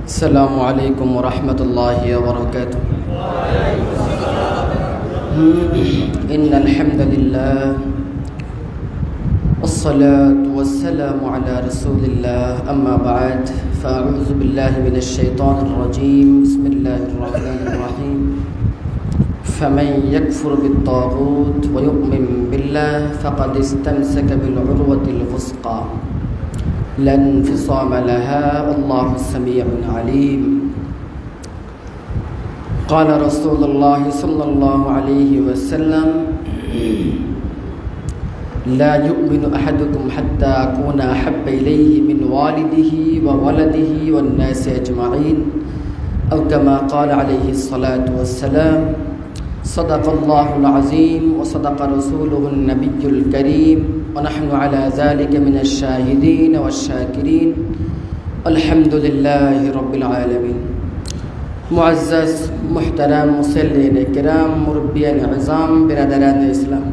अस्सलामु अलैकुम व रहमतुल्लाहि व बरकातुहू। इन्नल हम्दुलिल्लाह वस्सलातु वस्सलामु अला रसूलिल्लाह अम्मा बाद फ़अऊज़ु बिल्लाहि मिनश शैतानिर रजीम बिस्मिल्लाहिर रहमानिर रहीम। फमन यकफुर बित्तागूत व युमिन बिल्लाह फ़क़द इस्तमसक बिल-उर्वतिल वुस्क़ा ला इंफ़िसाम लहा वल्लाहु समीउन अलीम। क़ाल रसूलुल्लाह सल्लल्लाहु अलैहि वसल्लम ला युमिनु अहदुकुम हत्ता अकूना अहब्ब इलैहि मिन वालिदिही व वलदिही वन्नासि अजमईन औ कमा क़ाल अलैहि सलातु वस्सलाम। सदक़ल्लाहुल अज़ीम व सदक़ रसूलुहुन नबियुल करीम व नहनु अला ज़ालिका मिनश शाहिदीन वश्शाकिरीन अल्हम्दुलिल्लाहि रब्बिल आलमीन। मुअज़्ज़ज़ मुहतरम मुसल्लीन किराम मुरब्बियान इज़ाम बिरादरान इस्लाम,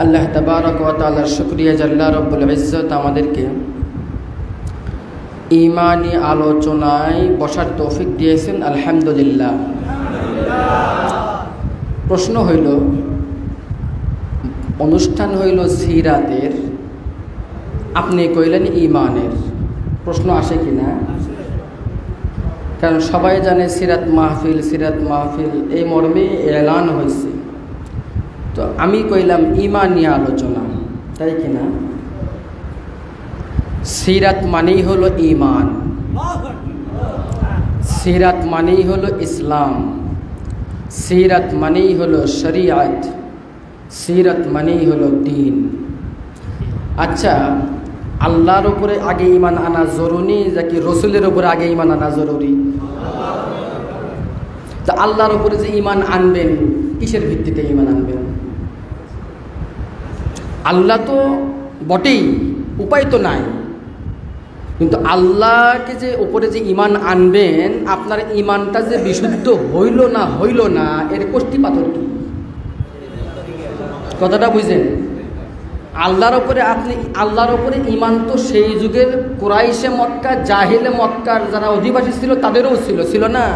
আল্লাহ তাবারক ওয়া তাআলার শুকরিয়া যে আল্লাহ রব্বুল ইজ্জত আমাদেরকে ঈমানি আলোচনায় বসার তৌফিক দিয়েছেন, আলহামদুলিল্লাহ। প্রশ্ন হইল, অনুষ্ঠান হইল সিরাতের, আপনি কইলেন ঈমানের। প্রশ্ন আসে কি না? কারণ সবাই জানে সিরাত মাহফিল এই মর্মে এলান হয়েছে, তো আমি কইলাম ঈমানি আলোচনা, তাই কিনা? সিরাত মানেই হলো ঈমান, সিরাত মানেই হলো ইসলাম, সিরাত মানেই হলো শরিয়ত, সিরাত মানেই হলো দ্বীন। আচ্ছা, আল্লাহর উপরে আগে ঈমান আনা জরুরি নাকি রসুলের উপরে আগে ঈমান আনা জরুরি? তা আল্লাহর উপরে যে ঈমান আনবেন, কিসের ভিত্তিতে ঈমান আনবেন? আল্লাহ তো বটেই, উপায় তো নাই, কিন্তু আল্লাহকে যে উপরে যে ঈমান আনবেন, আপনার ঈমানটা যে বিশুদ্ধ হইল না এর কষ্টি পাথর কি? কথাটা বুঝেন? আল্লাহর উপরে ঈমান তো সেই যুগের কুরাইশে মক্কা, জাহিলে মক্কার যারা অধিবাসী ছিল তাদেরও ছিল না?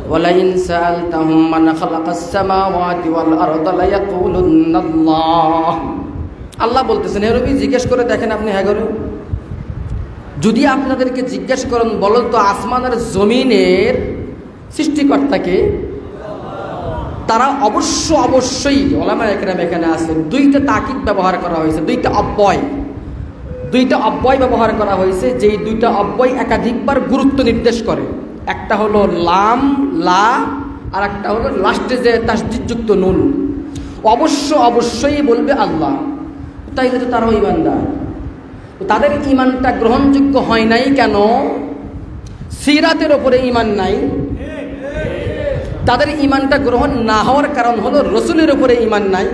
ওয়ালাইন সাআলতাহুম মান খালাকাস সামাওয়াতি ওয়াল আরদা লায়াকুলুন্নাল্লাহ। আল্লাহ বলতেছেন, হে নবী জিজ্ঞেস করে দেখেন আপনি। হ্যাঁ, যদি আপনাদেরকে জিজ্ঞেস করেন বলেন তো আসমান আর জমিনের সৃষ্টিকর্তাকে, তারা অবশ্যই ওলামায়ে কেরাম এখানে আছে, দুইটা তাকিদ ব্যবহার করা হয়েছে, দুইটা অব্যয় ব্যবহার করা হয়েছে, যেই দুইটা অব্যয় একাধিকবার গুরুত্ব নির্দেশ করে। একটা হলো লাম লা, আর একটা হলো লাস্টে যে তাসদীদযুক্ত নুন। অবশ্যই বলবে আল্লাহ, তাইলে তো তারাও ঈমানদার। তাদের ঈমানটা গ্রহণযোগ্য হয় নাই কেন? সিরাতের ওপরে ঈমান নাই। তাদের ঈমানটা গ্রহণ না হওয়ার কারণ হলো রসুলের উপরে ঈমান নাই।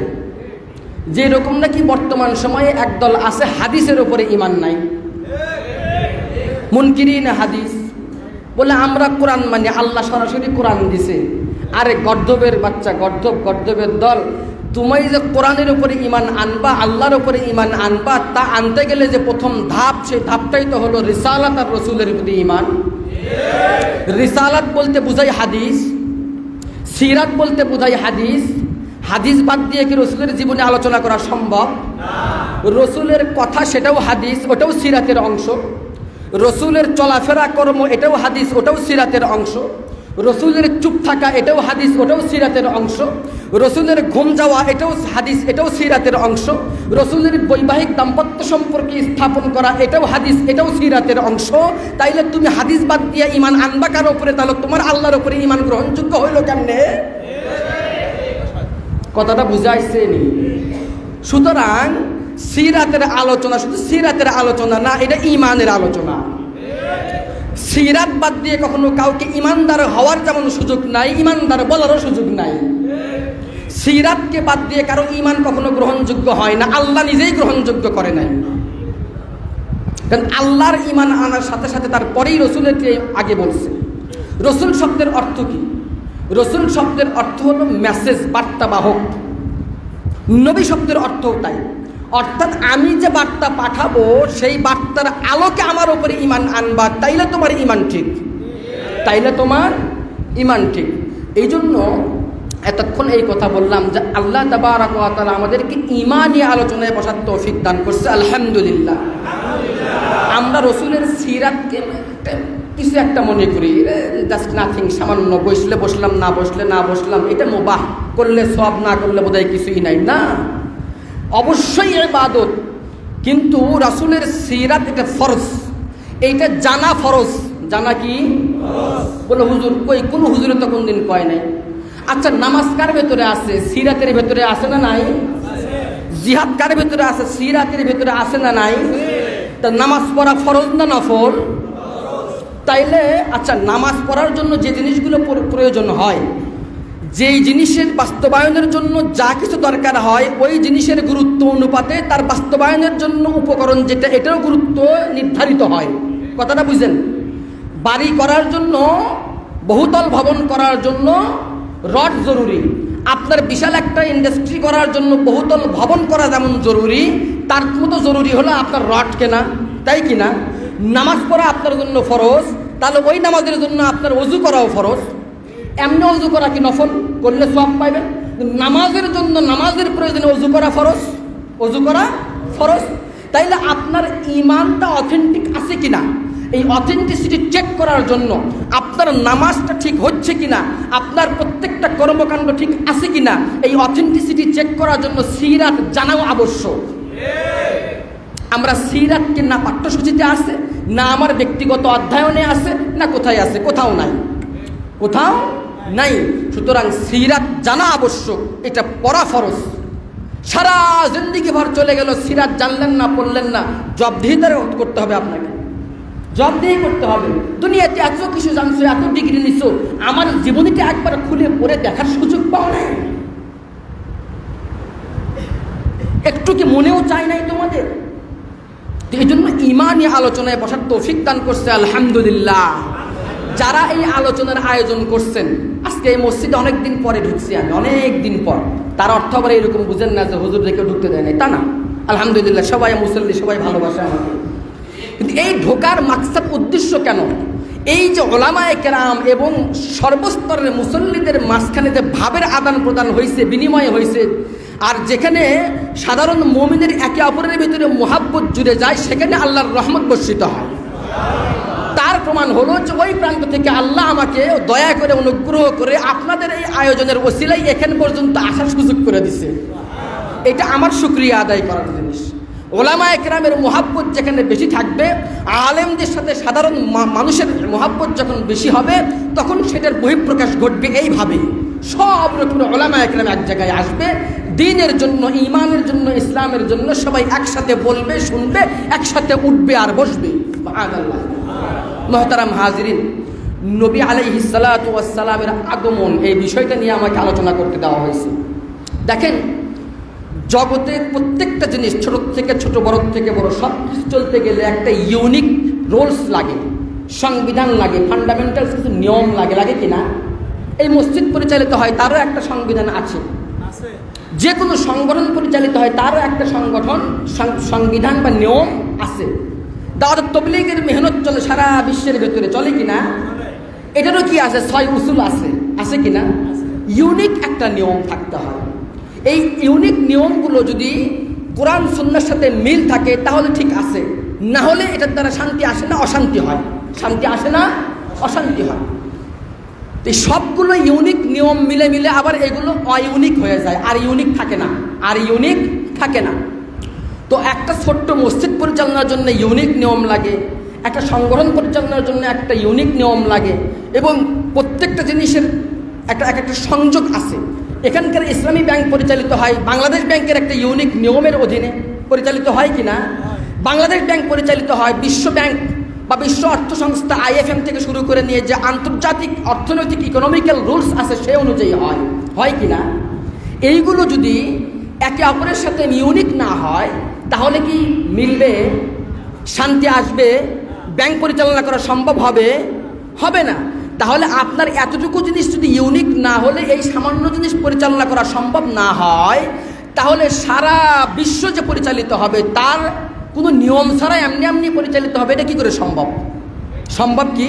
যে রকম নাকি বর্তমান সময়ে একদল আছে হাদিসের উপরে ঈমান নাই, মুনকিরিন হাদিস, বলে আমরা কোরআন মানি, আল্লাহ সরাসরি কোরআন দিছে। আরে গর্দবের বাচ্চা, গর্দবের দল, তুমি যে কোরআনের উপরে ঈমান আনবা, আল্লাহর উপরে ঈমান আনবা, তা আনতে গেলে যে প্রথম ধাপ, সেই ধাপটাই তো হলো রিসালাত আর রসুলের প্রতি ঈমান। রিসালাত বলতে বুঝাই হাদিস, সিরাত বলতে বুঝাই হাদিস। হাদিস বাদ দিয়ে কি রসুলের জীবনে আলোচনা করা সম্ভব? রসুলের কথা সেটাও হাদিস, ওটাও সিরাতের অংশ। রসুলের চলাফেরা কর্ম এটাও হাদিস, ওটাও সিরাতের অংশ। রসুলের চুপ থাকা এটাও হাদিস, ওটাও সিরাতের অংশ। রসুলের ঘুম যাওয়া এটাও হাদিস, এটাও সিরাতের অংশ। রসুলের বৈবাহিক দাম্পত্য সম্পর্কে স্থাপন করা এটাও হাদিস, এটাও সিরাতের অংশ। তাইলে তুমি হাদিস বাদ দিয়ে ঈমান আনবা কার উপরে? তাহলে তোমার আল্লাহর উপরে ঈমান গ্রহণযোগ্য হইল কেমনে? কথাটা বুঝাইছে নি? সুতরাং সিরাতের আলোচনা শুধু সিরাতের আলোচনা না, এটা ঈমানের আলোচনা। সিরাত বাদ দিয়ে কখনো কাউকে ঈমানদার হওয়ার যেমন সুযোগ নাই, ঈমানদার বলারও সুযোগ নাই। সিরাতকে বাদ দিয়ে কারো ঈমান কখনো গ্রহণযোগ্য হয় না, আল্লাহ নিজেই গ্রহণযোগ্য করে নাই। কারণ আল্লাহর ঈমান আনার সাথে সাথে তারপরেই রসুলেরকে আগে বলছে। রসুল শব্দের অর্থ কি? রসুল শব্দের অর্থ হলো মেসেজ, বার্তাবাহক। নবী শব্দের অর্থও তাই, অর্থাৎ আমি যে বার্তা পাঠাবো সেই বার্তার আলোকে আমার উপরে ঈমান আনবা, তাইলে তোমার ঈমান ঠিক, তাইলে তোমার ঈমান ঠিক। এই জন্য এতক্ষণ এই কথা বললাম যে আল্লাহ তাবারক ওয়া তাআলা আমাদেরকে ঈমানী আলোচনায় বসার তৌফিক দান করছে, আলহামদুলিল্লাহ। আমরা রসুলের সিরাতকে কিছু একটা মনে করি, জাস্ট নাথিং, সামান্য, বসলে বসলাম, না বসলে না বসলাম, এটা মুবাহ, করলে সওয়াব, না করলে বোধহয় কিছুই নাই। না, অবশ্যই ইবাদত, কিন্তু রাসূলের সিরাত এটা ফরজ, এইটা জানা ফরজ। জানা কি বলে হুজুর? কই কোন হুজুরে তো কোনদিন কয় নাই। আচ্ছা, নামাজ কার ভেতরে আছে? সিরাতের ভেতরে আছে না নাই? জিহাদ কার ভেতরে আছে? সিরাতের ভেতরে আছে না নাই? তা নামাজ পড়া ফরজ না নফল? তাইলে আচ্ছা, নামাজ পড়ার জন্য যে জিনিসগুলো প্রয়োজন হয়, যেই জিনিসের বাস্তবায়নের জন্য যা কিছু দরকার হয়, ওই জিনিসের গুরুত্ব অনুপাতে তার বাস্তবায়নের জন্য উপকরণ যেটা, এটারও গুরুত্ব নির্ধারিত হয়। কথাটা বুঝেন? বাড়ি করার জন্য, বহুতল ভবন করার জন্য রড জরুরি। আপনার বিশাল একটা ইন্ডাস্ট্রি করার জন্য বহুতল ভবন করা যেমন জরুরি, তার মতো জরুরি হলো আপনার রড কেনা, তাই কিনা? নামাজ পড়া আপনার জন্য ফরজ, তাহলে ওই নামাজের জন্য আপনার ওযু করাও ফরজ। এমনি ওযু করা কি নফল? করলে সওয়াব পাইবেন। নামাজের জন্য, নামাজের প্রয়োজনে ওযু করা ফরজ, ওযু করা ফরজ। তাইলে আপনার ঈমানটা অথেন্টিক আছে কিনা, এই অথেন্টিসিটি চেক করার জন্য, আপনার নামাজটা ঠিক হচ্ছে কিনা, আপনার প্রত্যেকটা কর্মকাণ্ড ঠিক আছে কিনা, এই অথেন্টিসিটি চেক করার জন্য সিরাত জানাও আবশ্যক। আমরা সিরাতকে না পাঠ্যসূচিতে আছে, না আমার ব্যক্তিগত অধ্যয়নে আছে, না কোথায় আছে? কোথাও নাই, কোথাও নাই। সুতরাং সিরাত জানা আবশ্যক, এটা পড়া ফরজ। সারা জিন্দেগি ভর চলে গেল, সিরাত জানলেন না, পড়লেন না, জবাবদিহিতা করতে হবে আপনাকে, জবাবদিহি করতে হবে। দুনিয়াতে এত কিছু জানছো, এত ডিগ্রি নিছো, আমার জীবনীটা একবার খুলে পড়ে দেখার সুযোগ পাও নাই? একটু কি মনেও চাই নাই তোমাদের? এই জন্য ঈমানী আলোচনায় বসার তৌফিক দান করছে, আলহামদুলিল্লাহ। যারা এই আলোচনার আয়োজন করছেন, আজকে এই মসজিদে অনেকদিন পরে ঢুকছি আমি, অনেক দিন পর। তার অর্থ আবার এরকম বুঝেন না যে হুজুর কেউ ঢুকতে দেয় নাই, তা না। আলহামদুলিল্লাহ, সবাই মুসল্লি, সবাই ভালোবাসে আমাকে। কিন্তু এই ঢোকার মাকসাদ, উদ্দেশ্য কেন? এই যে উলামায়ে কেরাম এবং সর্বস্তরের মুসল্লিদের মাঝখানে যে ভাবের আদান প্রদান হয়েছে, বিনিময় হয়েছে, আর যেখানে সাধারণ মুমিনের একে অপরের ভিতরে মুহাব্বত জুড়ে যায়, সেখানে আল্লাহর রহমত বর্ষিত হয়। তার প্রমাণ হলো যে ওই প্রান্ত থেকে আল্লাহ আমাকে দয়া করে, অনুগ্রহ করে আপনাদের এই আয়োজনের ওসিলায় এখান পর্যন্ত আসার সুযোগ করে দিছে। এটা আমার শুকরিয়া আদায় করার জিনিস। উলামায়ে কেরামের মুহাব্বত যেখানে বেশি থাকবে, আলেমদের সাথে সাধারণ মানুষের মুহাব্বত যখন বেশি হবে, তখন সেটার বহিঃপ্রকাশ ঘটবে এইভাবে। সব রকমের উলামায়ে কেরাম এক জায়গায় আসবে, দ্বীনের জন্য, ঈমানের জন্য, ইসলামের জন্য সবাই একসাথে বলবে, শুনবে, একসাথে উঠবে আর বসবে। সুবহানাল্লাহ। মুহতারাম হাজিরিন, নবী আলাইহিস সালাতু ওয়াস সালামের আগমন, এই বিষয়টা নিয়ে আমাকে আলোচনা করতে দেওয়া হয়েছে। দেখেন, জগতে প্রত্যেকটা জিনিস, ছোট থেকে ছোট, বড় থেকে বড়, সব কিছু চলতে গেলে একটা ইউনিক রুলস লাগে, সংবিধান লাগে, ফান্ডামেন্টাল কিছু নিয়ম লাগে, লাগে কিনা? এই মসজিদ পরিচালিত হয়, তারও একটা সংবিধান আছে। যে কোনো সংগঠন পরিচালিত হয়, তারও একটা সংবিধান বা নিয়ম আছে। দাওয়াত তাবলীগের মেহনত চলে সারা বিশ্বের ভেতরে, চলে কিনা? এটারও কি আছে? 6 উসুল আছে, আছে কিনা? ইউনিক একটা নিয়ম থাকতে হয়। এই ইউনিক নিয়মগুলো যদি কোরআন সুন্নাহর সাথে মিল থাকে তাহলে ঠিক আছে, না হলে এটার দ্বারা শান্তি আসে না, অশান্তি হয়। শান্তি আসে না, অশান্তি হয়। এই সবগুলো ইউনিক নিয়ম মিলে মিলে আবার এগুলো অইউনিক হয়ে যায়, আর ইউনিক থাকে না, আর ইউনিক থাকে না। তো একটা ছোট্ট মসজিদ পরিচালনার জন্য ইউনিক নিয়ম লাগে, একটা সংগঠন পরিচালনার জন্য একটা ইউনিক নিয়ম লাগে, এবং প্রত্যেকটা জিনিসের একটা সংযোগ আছে। এখানকার ইসলামী ব্যাংক পরিচালিত হয় বাংলাদেশ ব্যাংকের একটা ইউনিক নিয়মের অধীনে পরিচালিত হয় কিনা? বাংলাদেশ ব্যাংক পরিচালিত হয় বিশ্ব ব্যাংক বা বিশ্ব অর্থ সংস্থা IFM থেকে শুরু করে নিয়ে যে আন্তর্জাতিক অর্থনৈতিক ইকোনমিক্যাল রুলস আছে সে অনুযায়ী হয় কিনা? এইগুলো যদি একে অপরের সাথে ইউনিক না হয় তাহলে কি মিলবে? শান্তি আসবে? ব্যাংক পরিচালনা করা সম্ভব হবে? হবে না। তাহলে আপনার এতটুকু জিনিস যদি ইউনিক না হলে এই সামান্য জিনিস পরিচালনা করা সম্ভব না হয়, তাহলে সারা বিশ্ব যে পরিচালিত হবে তার কোনো নিয়ম ছাড়া এমনি এমনি পরিচালিত হবে, এটা কি করে সম্ভব? সম্ভব কি?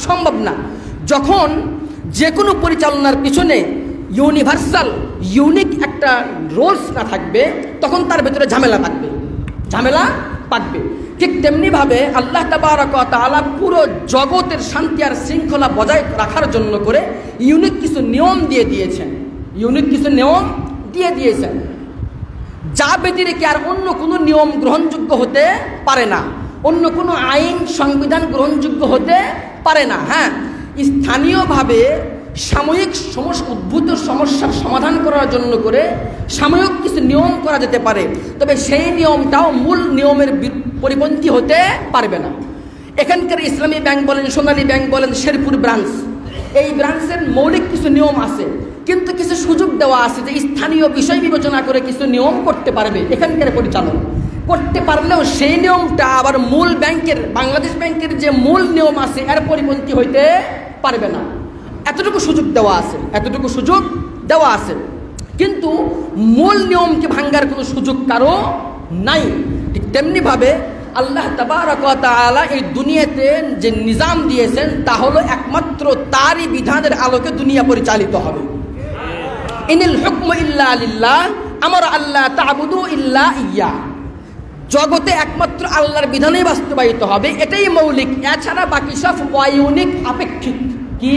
সম্ভব না। যখন যে কোনো পরিচালনার পিছনে ইউনিভার্সাল ইউনিক একটা রোলস না থাকবে, তখন তার ভেতরে ঝামেলা পাকবে। ঠিক তেমনিভাবে আল্লাহ তাবারক ওয়া তাআলা পুরো জগতের শান্তি আর শৃঙ্খলা বজায় রাখার জন্য করে ইউনিক কিছু নিয়ম দিয়ে দিয়েছেন, যা ব্যতিরেকে আর অন্য কোনো নিয়ম গ্রহণযোগ্য হতে পারে না, অন্য কোনো আইন সংবিধান গ্রহণযোগ্য হতে পারে না। হ্যাঁ, স্থানীয়ভাবে সাময়িক উদ্ভূত সমস্যার সমাধান করার জন্য করে সাময়িক কিছু নিয়ম করা যেতে পারে, তবে সেই নিয়মটাও মূল নিয়মের পরিপন্থী হতে পারবে না। এখানকার ইসলামী ব্যাংক বলেন, সোনালী ব্যাংক বলেন, শেরপুর ব্রাঞ্চ, এই ব্রাঞ্চের মৌলিক কিছু নিয়ম আছে, কিন্তু কিছু সুযোগ দেওয়া আছে যে স্থানীয় বিষয় বিবেচনা করে কিছু নিয়ম করতে পারবে এখানকার পরিচালক। করতে পারলেও সেই নিয়মটা আবার মূল ব্যাংকের, বাংলাদেশ ব্যাংকের যে মূল নিয়ম আছে এর পরিপন্থী হইতে পারবে না। এতটুকু সুযোগ দেওয়া আছে, কিন্তু মূল নিয়মকে ভাঙ্গার কোনো সুযোগ কারো নাই। ঠিক তেমনিভাবে আল্লাহ তাবারক ওয়া তাআলা এই দুনিয়াতে যে নিজাম দিয়েছেন তা হলো একমাত্র তারই বিধানের আলোকে দুনিয়া পরিচালিত হবে। ইনিল হুকমু ইল্লা লিল্লাহ, আমারা আল্লাহ তা'বুদু ইল্লা ইয়্যা, জগতে একমাত্র আল্লাহর বিধানেই বাস্তবায়িত হবে, এটাই মৌলিক। এছাড়া বাকি সব অইউনিক, আপেক্ষিক। কি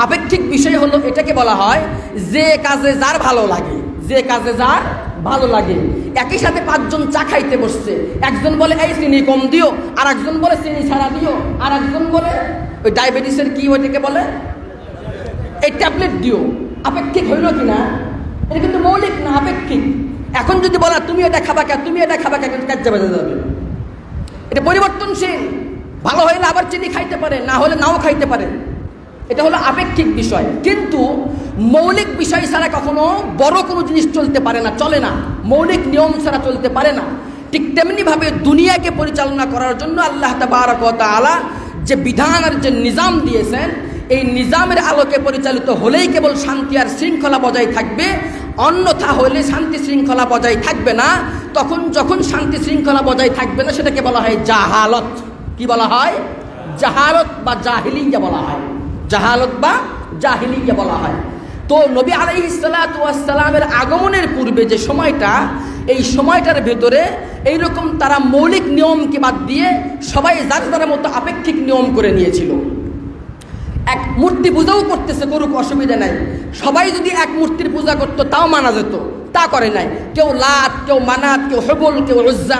আপেক্ষিক বিষয় হলো, এটাকে বলা হয় যে কাজে যার ভালো লাগে। একই সাথে 5 জন চা খাইতে বসছে, একজন বলে এই চিনি কম দিও, আর একজন বলে চিনি ছাড়া দিও, আর একজন বলে ওই ডায়াবেটিসের কি ওইটাকে বলে এই ট্যাবলেট দিও। আপেক্ষিক হইল কিনা? এটা কিন্তু মৌলিক না, আপেক্ষিক। এখন যদি বলা তুমি এটা খাবা কে, কিন্তু কাজে বেজে যাবে। এটা পরিবর্তনশীল, ভালো হইলে আবার চিনি খাইতে পারে, না হলে নাও খাইতে পারে। এটা হলো আপেক্ষিক বিষয়। কিন্তু মৌলিক বিষয় ছাড়া কখনো বড় কোনো জিনিস চলতে পারে না, চলে না। মৌলিক নিয়ম ছাড়া চলতে পারে না। ঠিক তেমনিভাবে দুনিয়াকে পরিচালনা করার জন্য আল্লাহ তাবারক ওয়া তাআলা যে বিধান আর যে নিজাম দিয়েছেন, এই নিজামের আলোকে পরিচালিত হলেই কেবল শান্তি আর শৃঙ্খলা বজায় থাকবে, অন্যথা হলে শান্তি শৃঙ্খলা বজায় থাকবে না। যখন শান্তি শৃঙ্খলা বজায় থাকবে না, সেটাকে বলা হয় জাহালত। কি বলা হয়? জাহালত বা জাহিলিয়া বলা হয়। তো নবী আলাইহিস সালাতু ওয়াস সালামের আগমনের পূর্বে যে সময়টা, এই সময়টার ভেতরে এইরকম তারা মৌলিক নিয়মকে বাদ দিয়ে সবাই যার মতো আপেক্ষিক নিয়ম করে নিয়েছিল। এক মূর্তি পূজাও করতেছে, করুক, অসুবিধা নাই। সবাই যদি এক মূর্তির পূজা করতো তাও মানা যেত, তা করে নাই। কেউ লাত, কেউ মানাত, কেউ হুবল, কেউ উজ্জা,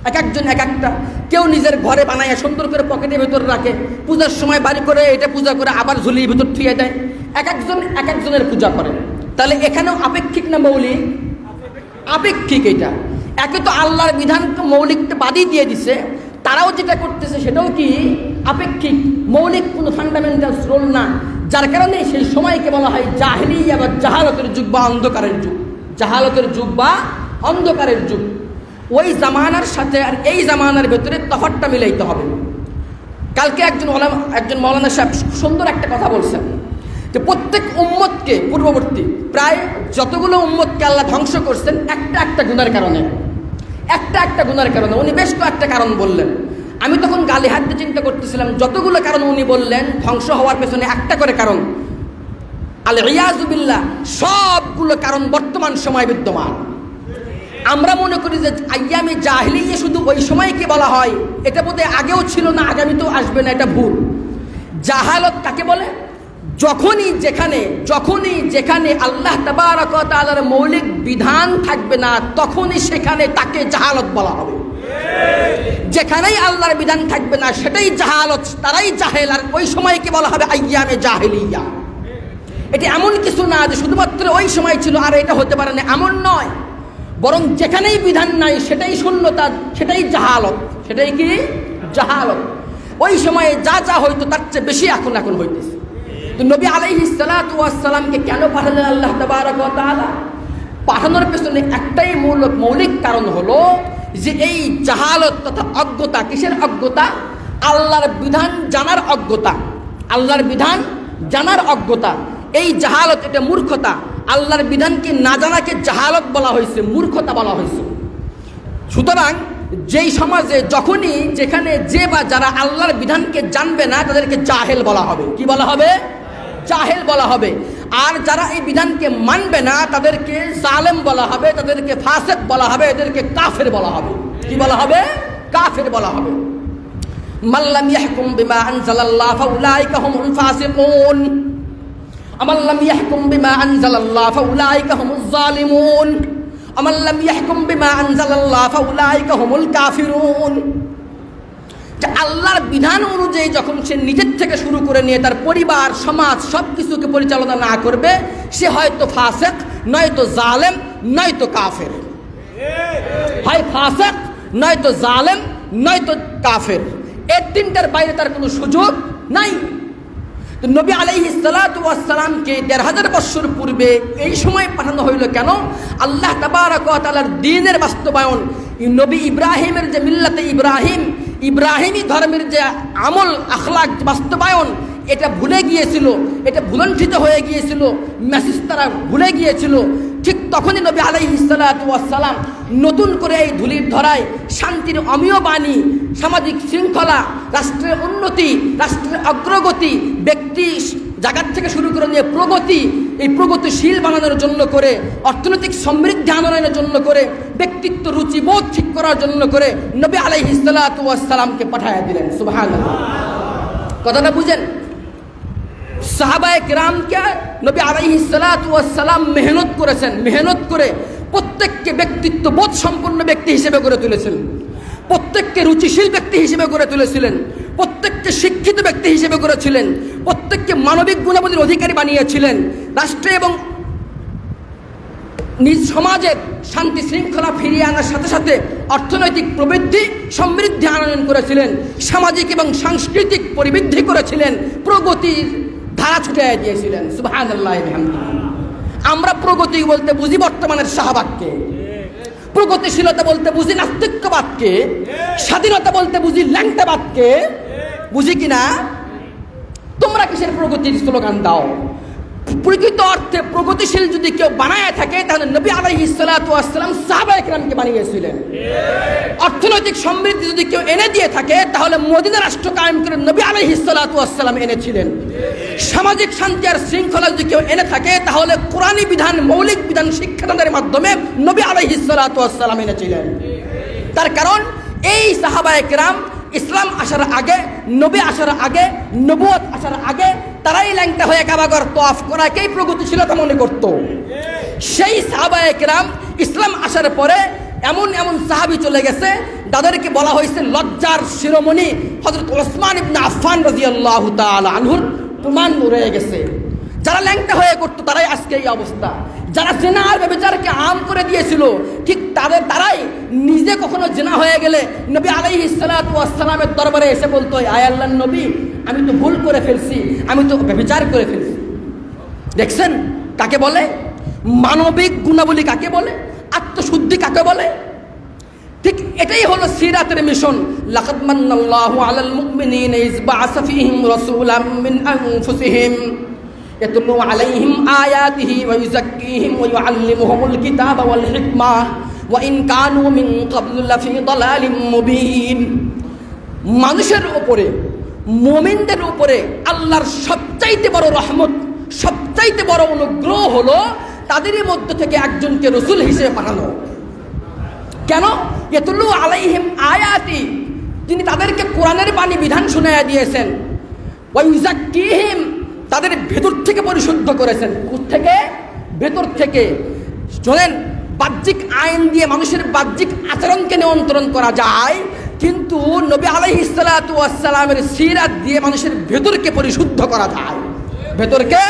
এক একজন এক একটা। কেউ নিজের ঘরে বানায় সুন্দর করে পকেটের ভেতর রাখে, পূজার সময় বাড়ি করে এটা পূজা করে আবার ঝুলির ভেতর থুয়ে দেয়। এক একজনের পূজা করে। তাহলে এখানেও আপেক্ষিক না মৌলিক? আপেক্ষিক। এটা একে তো আল্লাহর বিধানকে মৌলিকটা বাদই দিয়ে দিছে, তারাও যেটা করতেছে সেটাও কি আপেক্ষিক, মৌলিক কোনো ফান্ডামেন্টাল রোল না। যার কারণে সেই সময়কে বলা হয় জাহিলিয়া বা জাহালতের যুগ বা অন্ধকারের যুগ। ওই জামানার সাথে আর এই জামানার ভেতরে তফাৎটা মিলাইতে হবে। কালকে একজন মৌলানা সাহেব সুন্দর একটা কথা বলছেন যে প্রত্যেক উম্মতকে, পূর্ববর্তী প্রায় যতগুলো উম্মতকে আল্লাহ ধ্বংস করছেন একটা গুনার কারণে। উনি বেশ কয়েকটা কারণ বললেন। আমি তখন গালি হাত দিয়ে চিন্তা করতেছিলাম, যতগুলো কারণ উনি বললেন ধ্বংস হওয়ার পেছনে একটা করে কারণ, আল ইয়াযু বিল্লাহ, সবগুলো কারণ বর্তমান সময় বিদ্যমান। আমরা মনে করি যে আইয়ামে জাহিলিয়া শুধু ওই সময়কে বলা হয়, এটা বোধহয় আগেও ছিল না, আগামীতেও আসবে না, এটা ভুল। জাহালত কাকে বলে? যখনই যেখানে আল্লাহ তাবারক ওয়া তাআলার মৌলিক বিধান থাকবে না, তখনই সেখানে তাকে জাহালত বলা হবে। যেখানেই আল্লাহর বিধান থাকবে না সেটাই জাহালত, তারাই জাহেল, আর ওই সময়কে বলা হবে আইয়ামে জাহিলিয়া। এটা এমন কিছু না যে শুধুমাত্র ওই সময় ছিল আর এটা হতে পারে না, এমন নয়। বরং যেখানেই বিধান নাই সেটাই শূন্যতা, সেটাই জাহালত। সেটাই কি? জাহালত। ওই সময়ে যা হইতো তার চেয়ে বেশি এখন হইতেছে। তো নবী আলাইহিস সালাতু ওয়াস সালামকে কেন পাঠালেন আল্লাহ তাবারক ওয়া তাআলা? পাঠানোর পেছনে একটাই মৌলিক কারণ হলো যে এই জাহালত তথা অজ্ঞতা। কিসের অজ্ঞতা? আল্লাহর বিধান জানার অজ্ঞতা। আল্লাহর বিধান জানার অজ্ঞতা, এই জাহালত, এটা মূর্খতা। আল্লাহর বিধানকে না জানাকে জাহালত বলা হয়েছে, মূর্খতা বলা হয়েছে। সুতরাং যেই সমাজে যখনই যেখানে যে বা যারা আল্লাহর বিধানকে জানবে না তাদেরকে জাহেল বলা হবে। কি বলা হবে? জাহেল বলা হবে। আর যারা এই বিধানকে মানবে না তাদেরকে জালেম বলা হবে, তাদেরকে ফাসিক বলা হবে, এদেরকে কাফের বলা হবে। কি বলা হবে? কাফের বলা হবে। মাল্লাম ইয়াহকুম বিমা আনজালাল্লাহ ফাউলাইকা হুমুল ফাসিকুন, আমাল্লাম ইয়াহকুম বিমা আনজালাল্লাহ ফাউলাইকা হুমুজ জালিমুন, আমাল্লাম ইয়াহকুম বিমা আনজালাল্লাহ ফাউলাইকা হুমুল কাফিরুন। আল্লাহর বিধান অনুযায়ী যখন সে নিজের থেকে শুরু করে নিয়ে তার পরিবার, সমাজ সব কিছুকে পরিচালনা না করবে, সে হয়তো ফাসিক, নয়তো জালেম, নয়তো কাফের। হয় ফাসিক, নয়তো জালেম, নয়তো কাফের। এই তিনটার বাইরে তার কোনো সুযোগ নাই। তো নবী আলাইহিস সালাতু ওয়াস সালামকে ১৫০০ বছর পূর্বে এই সময় পাঠানো হইল কেন? আল্লাহ তাবারক ওয়া তাআলার দ্বীনের বাস্তবায়ন, নবী ইব্রাহিমের যে মিল্লাতে ইব্রাহিম, ইব্রাহিমী ধর্মের যে আমল আখলাক বাস্তবায়ন, এটা ভুলে গিয়েছিল, এটা ভুলণ্ঠিত হয়ে গিয়েছিল, মেসেজ তারা ভুলে গিয়েছিল। ঠিক তখনই নবী আলাইহিস সালাতু ওয়াস সালাম নতুন করে এই ধুলির ধরায় শান্তির অমীয় বাণী, সামাজিক শৃঙ্খলা, রাষ্ট্রের উন্নতি, রাষ্ট্রের অগ্রগতি, ব্যক্তি জায়গার থেকে শুরু করে নিয়ে প্রগতি, এই প্রগতিশীল বানানোর জন্য করে, অর্থনৈতিক সমৃদ্ধি আনয়নের জন্য করে, ব্যক্তিত্ব রুচিবোধ ঠিক করার জন্য করে নবী আলাইহিস সালাতু ওয়াস সালামকে পাঠায়া দিলেন। সুবহানাল্লাহ। কথাটা বুঝেন? সাহাবায়ে কিরামকে নবী আলাইহিস সালাতু ওয়াস সালাম মেহনত করেছেন, মেহনত করে প্রত্যেককে ব্যক্তিত্ব বোধ সম্পন্ন ব্যক্তি হিসেবে গড়ে তুলেছিলেন, প্রত্যেককে রুচিশীল ব্যক্তি হিসেবে গড়ে তুলেছিলেন, প্রত্যেককে শিক্ষিত ব্যক্তি হিসেবে গড়েছিলেন, প্রত্যেককে মানবিক গুণাবলীর অধিকারী বানিয়েছিলেন। রাষ্ট্রে এবং নিজ সমাজের শান্তি শৃঙ্খলা ফিরিয়ে আনার সাথে সাথে অর্থনৈতিক প্রবৃদ্ধি সমৃদ্ধি আনয়ন করেছিলেন, সামাজিক এবং সাংস্কৃতিক পরিবৃদ্ধি করেছিলেন, প্রগতির ধারা ছুটিয়ে দিয়েছিলেন। সুবহানাল্লাহ। আমরা প্রগতি বলতে বুঝি বর্তমানের শাহবাগকে, প্রগতিশীলতা বলতে বুঝি নাস্তিক্যবাদকে, স্বাধীনতা বলতে বুঝি ল্যাংটাবাদকে, বুঝি কিনা? তোমরা কিসের প্রগতির স্লোগান দাও? প্রকৃত অর্থে প্রগতিশীল যদি কেউ বানায় থাকে তাহলে নবী আলাইহিস সালাতু ওয়াস সালাম সাহাবায়ে কিরামকে বানিয়েছিলেন। অর্থনৈতিক সমৃদ্ধি যদি কেউ এনে দিয়ে থাকে তাহলে মদিনা রাষ্ট্র কায়েম করে নবী আলাইহিস সালাতু ওয়াস সালাম এনেছিলেন। সামাজিক শান্তি আর শৃঙ্খলা যদি কেউ এনে থাকে তাহলে কোরআনী বিধান, মৌলিক বিধান শিক্ষাদানের মাধ্যমে নবী আলাইহিস সালাতু ওয়াস সালাম এনেছিলেন। তার কারণ এই সাহাবায়ে কিরাম ইসলাম আসার আগে, নবী আসার আগে, নবুয়ত আসার আগে তারাই ল্যাংটা হয়ে কাবাগর তওয়াফ করাকেই প্রগতিশীলতা মনে করত। সেই সাহাবায়ে কিরাম ইসলাম আসার পরে এমন এমন সাহাবী চলে গেছে যাদেরকে বলা হয়েছে লজ্জার শিরোমণি। হযরত ওসমান ইবনে আফফান রাদিয়াল্লাহু তাআলা আনহুর প্রমাণ রয়ে গেছে। যারা ল্যাংটা হয়ে করতো তারাই আজকে এই অবস্থা। যারা জেনা আর ব্যভিচারকে আম করে দিয়েছিল ঠিক তারাই নিজে কখনো জেনা হয়ে গেলে নবী আলাইহিস সালাতু ওয়াস সালামের দরবারে এসে বলতো, আয় আল্লাহর নবী, আমি তো ভুল করে ফেলছি, আমি তো ব্যভিচার করে ফেলছি। দেখছেন কাকে বলে? মানবিক গুণাবলী কাকে বলে? আত্মশুদ্ধি কাকে বলে? ঠিক এটাই হলো সিরাতের মিশন। লাকাদ মান্নাল্লাহু আলাল মুমিনিনা ইয বা'আসা ফীহিম রাসূলাম মিন আনফুসিহিম ইয়াতলু আলাইহিম আয়াতিহি ওয়া ইউযাক্কিহিম ওয়া ইউআল্লিমুহুমুল কিতাবা ওয়াল হিকমা ওয়া ইন কানু মিন ক্বাবলু লাফী দালালিম মুবিন। মানুষের উপরে, মুমিনদের উপরে আল্লাহর সবচাইতে বড় রহমত, সবচাইতে বড় অনুগ্রহ হলো তাদেরই মধ্য থেকে একজনকে রাসূল হিসেবে পাঠানো। কেন? ইয়াতলু আলাইহিম আয়াতি, তিনি তাদেরকে কোরআনের বাণী বিধান শুনাইয়া দিয়েছেন। ওয়া ইউযাক্কিহিম, তাদের ভেতর থেকে পরিশুদ্ধ করেছেন। কোথা থেকে? ভেতর থেকে। শোনেন, বাহ্যিক আইন দিয়ে মানুষের বাহ্যিক আচরণকে নিয়ন্ত্রণ করা যায়, কিন্তু নবী আলাইহিস সালাতু ওয়াস সালামের সিরাত দিয়ে মানুষের ভেতরকে পরিশুদ্ধ করা যায়, ভেতরকে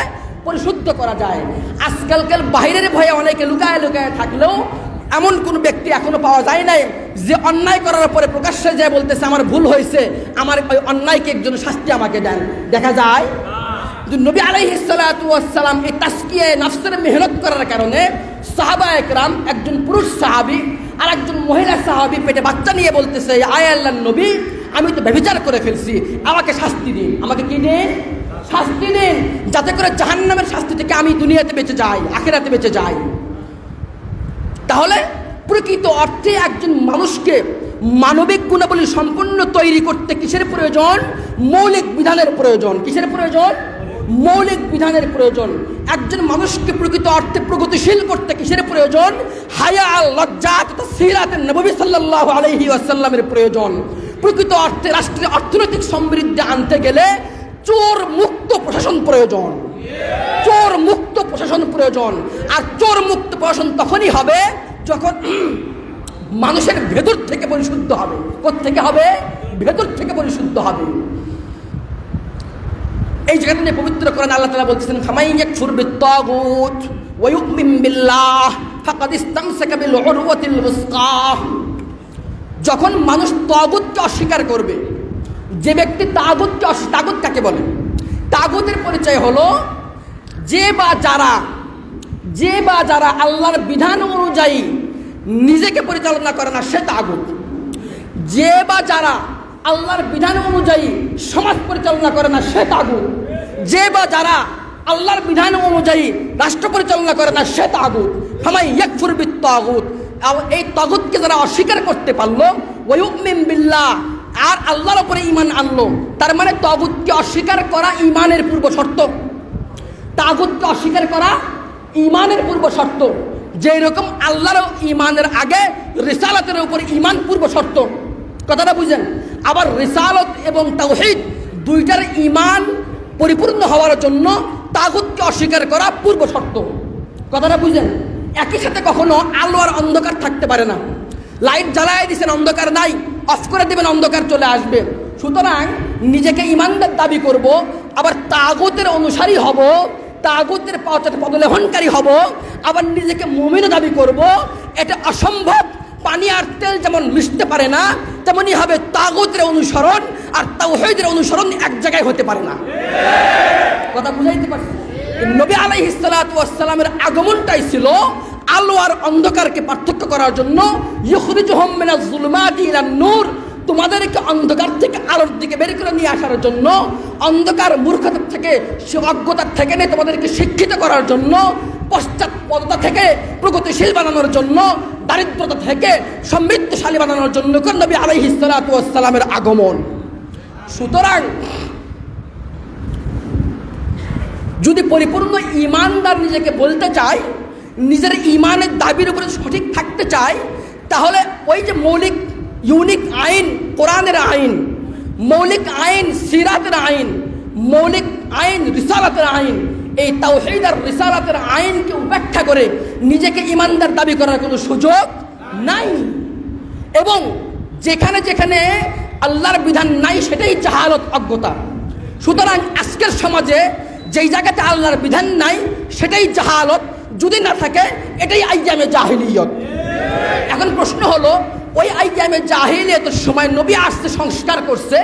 পরিশুদ্ধ করা যায়। আজকালকার বাইরের ভয়ে অনেকে লুকায় লুকায় থাকলেও এমন কোন ব্যক্তি এখনো পাওয়া যায় নাই যে অন্যায় করার পরে প্রকাশ্যে যায় বলতেছে আমার ভুল হয়েছে, আমার ওই অন্যায়কে একজন শাস্তি আমাকে দেন। দেখা যায় নবী আলাইহিস সালাতু ওয়াস সালাম এই তাসকিয়ে নফসের মেহনত করার কারণে সাহাবায়ে কেরাম, একজন পুরুষ সাহাবী আর একজন মহিলা সাহাবী পেটে বাচ্চা নিয়ে বলতেছে, আয় আল্লাহর নবী, আমি তো ব্যভিচার করে ফেলছি, আমাকে শাস্তি দিন। আমাকে কি দিন? শাস্তি দিন, যাতে করে জাহান্নামের শাস্তি থেকে আমি দুনিয়াতে বেঁচে যাই, আখিরাতে বেঁচে যাই। তাহলে প্রকৃত অর্থে একজন মানুষকে মানবিক গুণাবলী সম্পূর্ণ তৈরি করতে কিসের প্রয়োজন? মৌলিক বিধানের প্রয়োজন। কিসের প্রয়োজন? মৌলিক বিধানের প্রয়োজন। একজন মানুষকে প্রকৃত অর্থে প্রগতিশীল করতে কিসের প্রয়োজন? হায়া, লজ্জা তথা সিরাতে নবী সাল্লাল্লাহু আলাইহি ওয়াসাল্লামের প্রয়োজন। প্রকৃত অর্থে রাষ্ট্রের অর্থনৈতিক সমৃদ্ধি আনতে গেলে চোর মুক্ত প্রশাসন প্রয়োজন। চোর মুক্ত প্রশাসন প্রয়োজন। আর চোর মুক্ত প্রশাসন তখনই হবে যখন মানুষের ভেতর থেকে পরিশুদ্ধ হবে। কোত্থেকে হবে? ভেতর থেকে পরিশুদ্ধ হবে। এই জায়গাটা নিয়ে পবিত্র কোরআন আল্লাহ তাআলা বলছেন, ফামান ইয়াকফুর বিত-তাগুত ওয়া ইউমিন বিল্লাহ ফাকাদ ইসতামসাকা বিল উরওয়াতিল উসকা। যখন মানুষ তাগুতকে অস্বীকার করবে, যে ব্যক্তি তাগুতকে, তাগুত কাকে বলে? তাগুতের পরিচয় হলো যে বা যারা আল্লাহর বিধান অনুযায়ী নিজেকে পরিচালনা করে না, সে তাগুত। যে বা যারা আল্লাহর বিধান অনুযায়ী সমাজ পরিচালনা করে না, সে তাগুত। যে বা যারা আল্লাহর বিধান অনুযায়ী রাষ্ট্র পরিচালনা করে না, সে তাগুত। ফামান ইয়াকফুর বিত-তাগুত, এই তাগুতকে যারা অস্বীকার করতে পারলো, ওয়া ইউমিন বিল্লাহ, আর আল্লাহর উপরে ঈমান আনলো, তার মানে তাগুতকে অস্বীকার করা ঈমানের পূর্ব শর্ত। তাগুতকে অস্বীকার করা ঈমানের পূর্ব শর্ত। যেই রকম আল্লাহর ঈমানের আগে রিসালাতের উপর ঈমান পূর্ব শর্ত। কথাটা বুঝেন? আবার রিসালত এবং তাওহীদ দুইটার ঈমান পরিপূর্ণ হওয়ার জন্য তাগুতকে অস্বীকার করা পূর্ব শর্ত। কথাটা বুঝেন? একই সাথে কখনো আলো আর অন্ধকার থাকতে পারে না। লাইট জ্বালায় দিয়েছেন, অন্ধকার নাই, অফ করে দেবেন, অন্ধকার চলে আসবে। সুতরাং নিজেকে ঈমানদার দাবি করব, আবার তাগুতের অনুসারী হব, তাগুতের পদলেহনকারী হব, আবার নিজেকে মুমিন দাবি করব, এটা অসম্ভব। পানি আর তেল যেমন মিশতে পারে না, তেমনি হবে তাগুতের অনুসরণ আর তাওহীদের অনুসরণ এক জায়গায় হতে পারে না। কথা বুঝাইতে পারছি? নবী আলাইহিস সালাতু ওয়াস সালামের আগমনটাই ছিল আলো আর অন্ধকারকে পার্থক্য করার জন্য। ইখরিজুহুম মিনাজ যুলুমাতি ইলান নূর, তোমাদেরকে অন্ধকার থেকে আলোর দিকে বের করে নিয়ে আসার জন্য, অন্ধকার মূর্খতা থেকে, অজ্ঞতার থেকে নিয়ে তোমাদেরকে শিক্ষিত করার জন্য, পশ্চাৎপদতা থেকে প্রগতিশীল বানানোর জন্য, দারিদ্রতা থেকে সমৃদ্ধশালী বানানোর জন্য নবী আলাইহিস সালাতু ওয়াস সালামের আগমন। সুতরাং যদি পরিপূর্ণ ঈমানদার নিজেকে বলতে চায়, নিজের ঈমানের দাবির উপরে সঠিক থাকতে চায়, তাহলে ওই যে মৌলিক ইউনিক আইন, কোরআনের আইন, মৌলিক আইন সিরাতের আইন, মৌলিক আইন রিসালাতের আইন, এই তাওহীদ আর রিসালাতের আইনকে উপেক্ষা করে নিজেকে ঈমানদার দাবি করার কোনো সুযোগ নাই। এবং যেখানে যেখানে আল্লাহর বিধান নাই, সেটাই জাহালত, অজ্ঞতা। সুতরাং আজকের সমাজে যেই জায়গাতে আল্লাহর বিধান নাই, সেটাই জাহালত। যদি না থাকে, এটাই আইয়ামে জাহিলিয়ত। এখন প্রশ্ন হলো, ওই আইয়ামে জাহিলিয়তের সময় নবী আসতে সংস্কার করছে,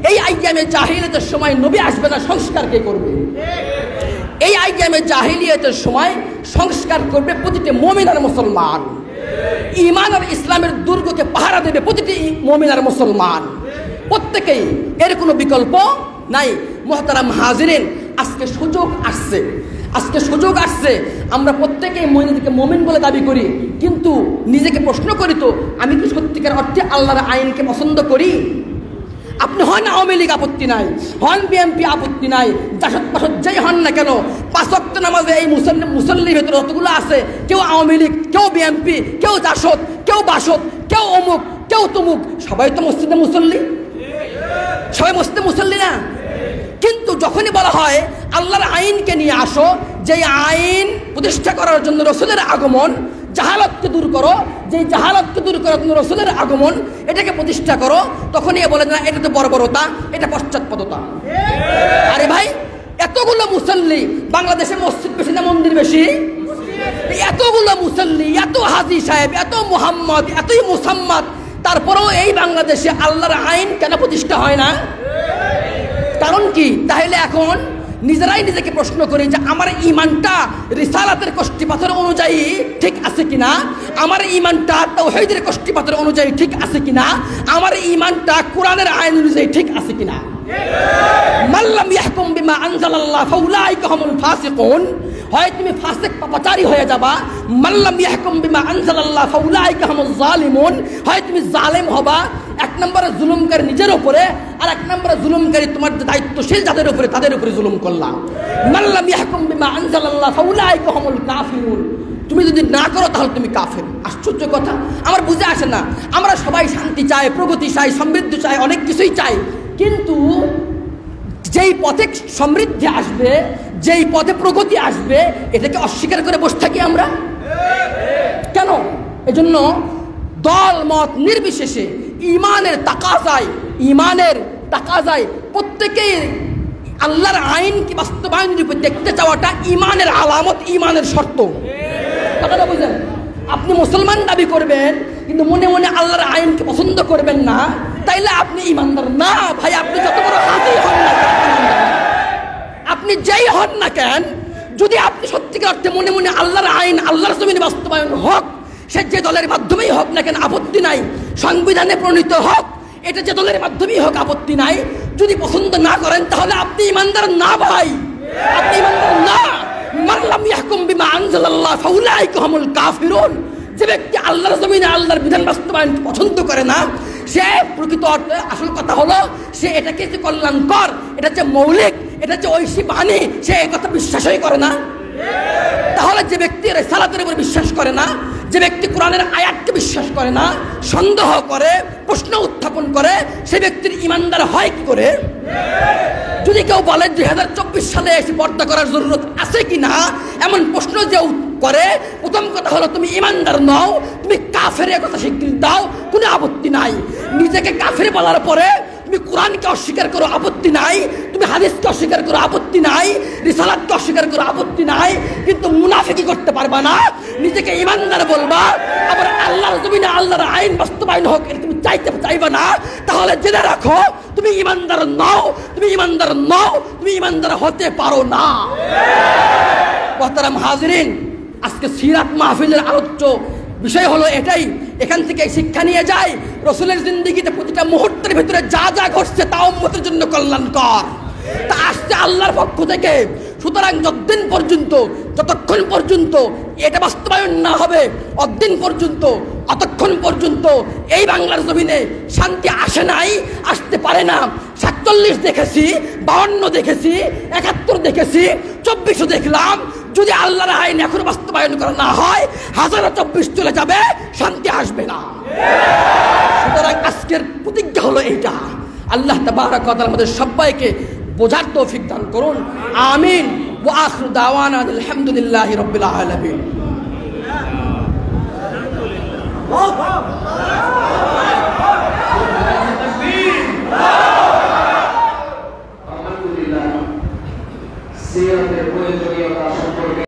এই আইয়ামে জাহিলিয়তের সময় নবী আসবে না, সংস্কার কে করবে? এই আইয়ামে জাহিলিয়তের সময় সংস্কার করবে প্রতিটি মুমিন আর মুসলমান। ঈমান আর ইসলামের দুর্গকে পাহারা দেবে প্রতিটি মুমিন আর মুসলমান, প্রত্যেকেই, এর কোনো বিকল্প নাই। মুহতারাম হাজিরিন, আজকে সুযোগ আসছে, আজকে সুযোগ আসছে। আমরা প্রত্যেকেই নিজেকে মুমিন বলে দাবি করি, কিন্তু নিজেকে প্রশ্ন করি তো, আমি কি সত্যিকার অর্থে আল্লাহর আইনকে পছন্দ করি? আপনি হন আওয়ামী লীগ, আপত্তি নাই, হন বিএনপি, আপত্তি নাই, জাসদ পাসদ যেই হন না কেন, 5 ওয়াক্ত নামাজে এই মুসল্লির ভেতরে যতগুলো আছে, কেউ আওয়ামী লীগ, কেউ বিএনপি, কেউ জাসদ, কেউ বাসদ, কেউ অমুক, কেউ তমুক, সবাই তো মসজিদে মুসল্লি, সবাই মসজিদে মুসল্লি না। কিন্তু যখনই বলা হয় আল্লাহর আইনকে নিয়ে আসো, যে আইন প্রতিষ্ঠা করার জন্য রাসূলের আগমন, জাহালাতকে দূর করো, যে জাহালাতকে দূর করার জন্য রাসূলের আগমন, এটাকে প্রতিষ্ঠা করো, তখনই বলে না এটা তো বর্বরতা, এটা পশ্চাৎপদতা। আরে ভাই, এতগুলো মুসল্লি, বাংলাদেশে মসজিদ বেশি না মন্দির বেশি? এতগুলো মুসল্লি, এত হাজী সাহেব, এত মুহাম্মদ, এতই মুসাম্মাদ, তারপরেও এই বাংলাদেশে আল্লাহর আইন কেন প্রতিষ্ঠা হয় না? কারণ কি? তাহলে এখন নিজেরাই নিজেকে প্রশ্ন করি যে আমার ঈমানটা রিসালাতের কষ্টিপাথর অনুযায়ী ঠিক আছে কিনা, আমার ঈমানটা তাওহীদের কষ্টিপাথর অনুযায়ী ঠিক আছে কিনা, আমার ঈমানটা কোরআনের আইন অনুযায়ী ঠিক আছে কিনা। মাল্লাম ইয়াহকুম বিমা আনজালাল্লাহ ফাউলাইকা হুমুল ফাসিকুন, হয় তুমি ফাসিক পাপাচারী হয়ে যাবা, মাল্লাম ইয়াহকুম বিমা আনজালাল্লাহ ফাউলাইকা হুমুজ জালিমুন, হয় তুমি জালেম হবা। এক নম্বরে জুলুমকারী নিজের উপরে, আর এক নম্বরে জুলুমকারী তোমার দায়িত্বশীল যাদের উপরে তাদের উপরে জুলুম করলাম। মাল্লাম ইয়াহকুম বিমা আনজালাল্লাহ ফাউলাইকা হুমুল কাফিরুন, তুমি যদি না করো তাহলে তুমি কাফের। আশ্চর্য কথা, আমার বুঝে আসে না। আমরা সবাই শান্তি চাই, প্রগতি চাই, সমৃদ্ধি চাই, অনেক কিছুই চাই, কিন্তু যেই পথে সমৃদ্ধি আসবে, যেই পথে প্রগতি আসবে, এটাকে অস্বীকার করে বসে থাকি আমরা কেন? এজন্য দল মত নির্বিশেষে ইমানের তাকাজায় প্রত্যেকেই আল্লাহর আইন কি বাস্তবায়ন রূপে দেখতে চাওয়াটা ইমানের আলামত, ইমানের শর্ত। কথাটা বুঝলেন? আপনি মুসলমান দাবি করবেন কিন্তু মনে মনে আল্লাহর আইনকে পছন্দ করবেন না, তাইলে আপনি ইমানদার না ভাই। আপনি যত বড় হাতই হন না কেন, আপনি যেই হন না কেন, যদি আপনি সত্যিকার অর্থে মনে মনে আল্লাহর আইন আল্লাহর জমিনে বাস্তবায়ন হোক, সে যে দলের মাধ্যমেই হোক না কেন আপত্তি নাই, সংবিধানে প্রণীত হোক, এটা যে দলের মাধ্যমেই হোক আপত্তি নাই, যদি পছন্দ না করেন তাহলে আপনি ইমানদার না ভাই, আপনি ইমানদার না। মাল্লাম ইয়াহকুম বিমা আনজালাল্লাহ ফাউলাইকা হুমুল কাফিরুন, যে ব্যক্তি আল্লাহর জমিনে আল্লাহর বিধান বাস্তবায়ন পছন্দ করে না, সে প্রকৃত অর্থে আসল কথা হলো সে এটাকে যে কল্যাণকর, এটা যে মৌলিক, এটা যে ঐশী বাণী, সে এই কথা বিশ্বাসই করে না। তাহলে যে ব্যক্তি রিসালাতের উপর বিশ্বাস করে না, যে ব্যক্তি কোরআনের আয়াতকে বিশ্বাস করে না, সন্দেহ করে, প্রশ্ন উত্থাপন করে, সে ব্যক্তির ইমানদার হয় কি করে? যদি কেউ বলে 2024 সালে এসে পর্দা করার জরুরত আছে কিনা এমন প্রশ্ন যে করে, প্রথম কথা হলো তুমি ইমানদার নও, তুমি কাফের, কথা স্বীকৃতি দাও, কোনো আপত্তি নাই। নিজেকে কাফের বলার পরে তুমি কোরআনকে অস্বীকার করো, আপত্তি নাই। তুমি হাদিসকে অস্বীকার করো, আপত্তি নাই। রিসালাতকে অস্বীকার করো, আপত্তি নাই। কিন্তু মুনাফিকি করতে পারবা না, নিজেকে ইমানদার বলবা, আবার আল্লাহর জমিনে আল্লাহর আইন বাস্তবায়ন হোক এটা তুমি চাইবা না। তাহলে জেনে রাখো তুমি ইমানদার নও, তুমি ইমানদার নও, তুমি ইমানদার হতে পারো না। মুহতারাম হাজিরিন, আজকে সিরাত মাহফিলের আলোচ্য বিষয় হলো এটাই। এখান থেকে শিক্ষা নিয়ে যায় রাসূলের জিন্দেগিতে প্রতিটা মুহূর্তের ভিতরে যা যা ঘটছে তা উম্মতের জন্য কল্যাণকর, তা আসছে আল্লাহর পক্ষ থেকে। সুতরাং যতক্ষণ পর্যন্ত এটা বাস্তবায়ন না হবে, অতক্ষণ পর্যন্ত এই বাংলার জমিনে শান্তি আসে নাই, আসতে পারে না। 47 দেখেছি, 52 দেখেছি, 71 দেখেছি, 24 দেখলাম। যদি আল্লাহর আইন এখন বাস্তবায়ন করা না হয়, 1024 চলে যাবে, শান্তি আসবে না। সুতরাং আজকের প্রতিজ্ঞা হলো এইটা। আল্লাহ তাবারক ওয়া তাআলা আমাদের সবাইকে বোঝার তৌফিক দান করুন, আমিন। ওয়া আখিরু দাওয়ানা আলহামদুলিল্লাহি রাব্বিল আলামিন। আলহামদুলিল্লাহ, সিরাতের প্রয়োজনীয়তা সম্পর্কে